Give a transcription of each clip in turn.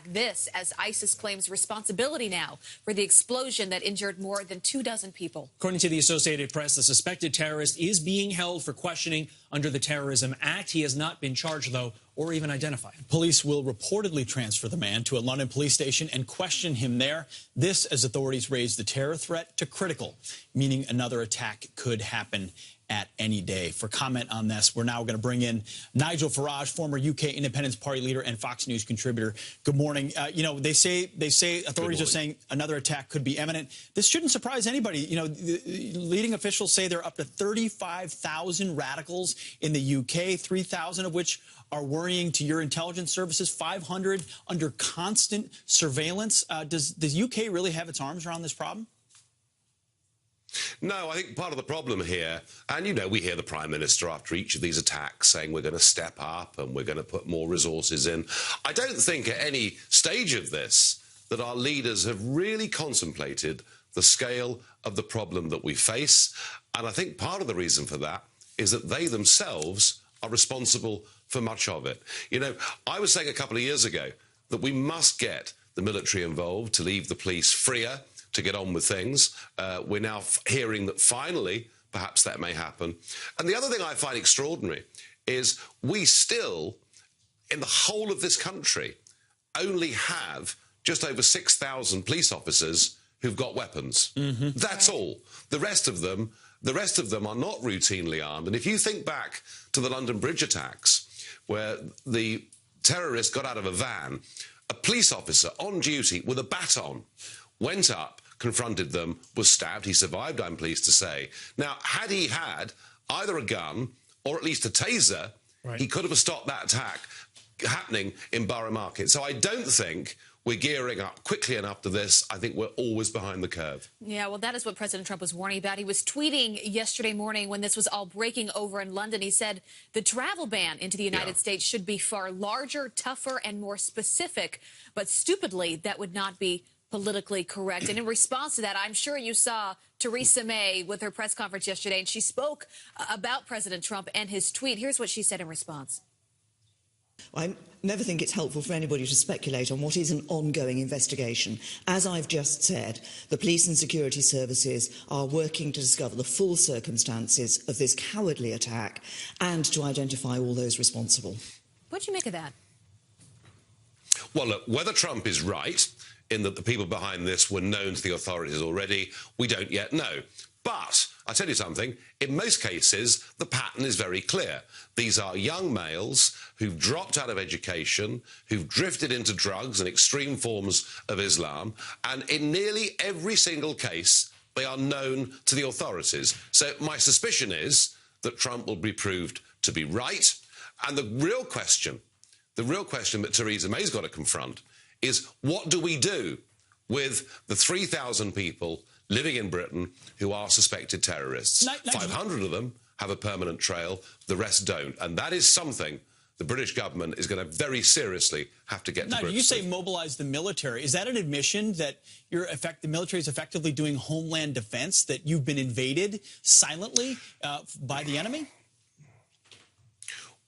This as ISIS claims responsibility now for the explosion that injured more than 24 people. According to the Associated Press, the suspected terrorist is being held for questioning under the Terrorism Act. He has not been charged, though, or even identified. Police will reportedly transfer the man to a London police station and question him there. This as authorities raise the terror threat to critical, meaning another attack could happen at any day. For comment on this, we're now going to bring in Nigel Farage, former UK Independence Party leader and Fox News contributor. Good morning. You know, they say authorities are saying another attack could be imminent. This shouldn't surprise anybody. You know, the leading officials say there are up to 35,000 radicals in the UK, 3,000 of which are worrying to your intelligence services, 500 under constant surveillance. Does the UK really have its arms around this problem? No, I think part of the problem here, and you know, we hear the Prime Minister after each of these attacks saying we're going to step up and we're going to put more resources in. I don't think at any stage of this that our leaders have really contemplated the scale of the problem that we face. And I think part of the reason for that is that they themselves are responsible for much of it. You know, I was saying a couple of years ago that we must get the military involved to leave the police freer to get on with things. We're now hearing that finally, perhaps that may happen. And the other thing I find extraordinary is we still, in the whole of this country, only have just over 6,000 police officers who've got weapons. That's all. The rest of them are not routinely armed. And if you think back to the London Bridge attacks, where the terrorists got out of a van, a police officer on duty with a baton went up, confronted them, was stabbed. He survived, I'm pleased to say. Now, had he had either a gun or at least a taser, he could have stopped that attack happening in Borough Market. So I don't think we're gearing up quickly enough to this. I think we're always behind the curve. Yeah, well, that is what President Trump was warning about. He was tweeting yesterday morning when this was all breaking over in London. He said the travel ban into the United States should be far larger, tougher, and more specific. But stupidly, that would not be politically correct. And in response to that, I'm sure you saw Theresa May with her press conference yesterday, and she spoke about President Trump and his tweet. Here's what she said in response. I never think it's helpful for anybody to speculate on what is an ongoing investigation. As I've just said, the police and security services are working to discover the full circumstances of this cowardly attack and to identify all those responsible. What do you make of that? Well, look, whether Trump is right in that the people behind this were known to the authorities already, we don't yet know. But I tell you something, in most cases, the pattern is very clear. These are young males who've dropped out of education, who've drifted into drugs and extreme forms of Islam, and in nearly every single case, they are known to the authorities. So my suspicion is that Trump will be proved to be right. And the real question that Theresa May's got to confront is, what do we do with the 3,000 people living in Britain who are suspected terrorists? 500 of them have a permanent trail, the rest don't. And that is something the British government is going to very seriously have to get to grips with. You say mobilize the military. Is that an admission that the military is effectively doing homeland defense, that you've been invaded silently by the enemy?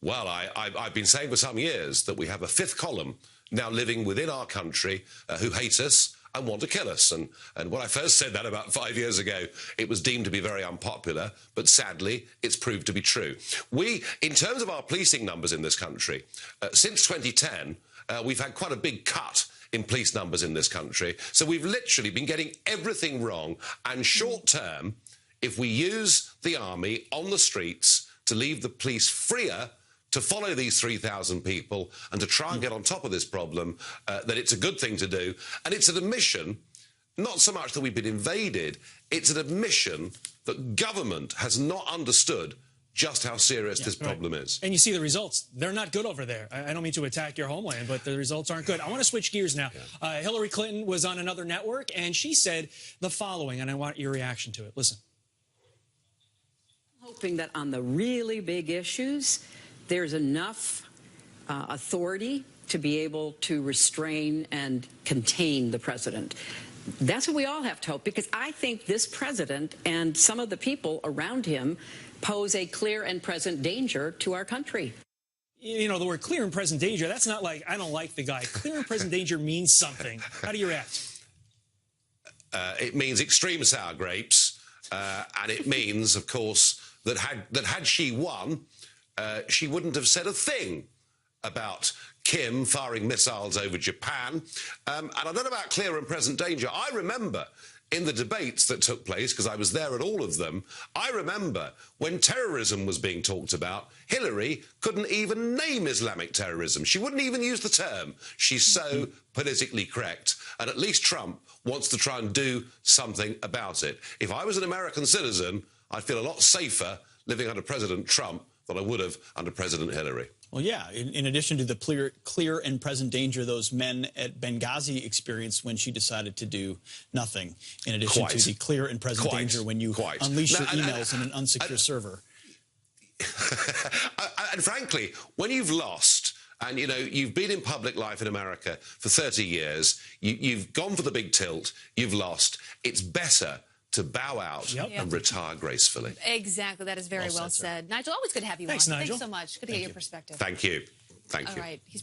Well, I've been saying for some years that we have a fifth column now living within our country who hate us and want to kill us. And when I first said that about 5 years ago, it was deemed to be very unpopular, but sadly, it's proved to be true. We, in terms of our policing numbers in this country, since 2010, we've had quite a big cut in police numbers in this country. So we've literally been getting everything wrong. And short term, if we use the army on the streets to leave the police freer to follow these 3,000 people and to try and get on top of this problem, that it's a good thing to do. And it's an admission, not so much that we've been invaded, it's an admission that government has not understood just how serious this problem is. And you see the results. They're not good over there. I don't mean to attack your homeland, but the results aren't good. I want to switch gears now. Hillary Clinton was on another network, and she said the following, and I want your reaction to it. Listen. Hoping that on the really big issues, there's enough authority to be able to restrain and contain the president. That's what we all have to hope, because I think this president and some of the people around him pose a clear and present danger to our country. You know, the word clear and present danger, that's not like, I don't like the guy. Clear and present danger means something. How do you react? It means extreme sour grapes, and it means, of course, that had she won, she wouldn't have said a thing about Kim firing missiles over Japan. And I don't know about clear and present danger. I remember in the debates that took place, because I was there at all of them, I remember when terrorism was being talked about, Hillary couldn't even name Islamic terrorism. She wouldn't even use the term. She's so politically correct. And at least Trump wants to try and do something about it. If I was an American citizen, I'd feel a lot safer living under President Trump than I would have under President Hillary. Well, yeah, in addition to the clear and present danger those men at Benghazi experienced when she decided to do nothing, in addition to the clear and present danger when you unleash your emails in an unsecure server. And frankly, when you've lost, and, you know, you've been in public life in America for 30 years, you've gone for the big tilt, you've lost, it's better to bow out and retire gracefully. Exactly. That is very well said. Nigel, always good to have you on. Thanks, Nigel. Thanks so much. Good to get your perspective. Thank you. Thank you. All right. He's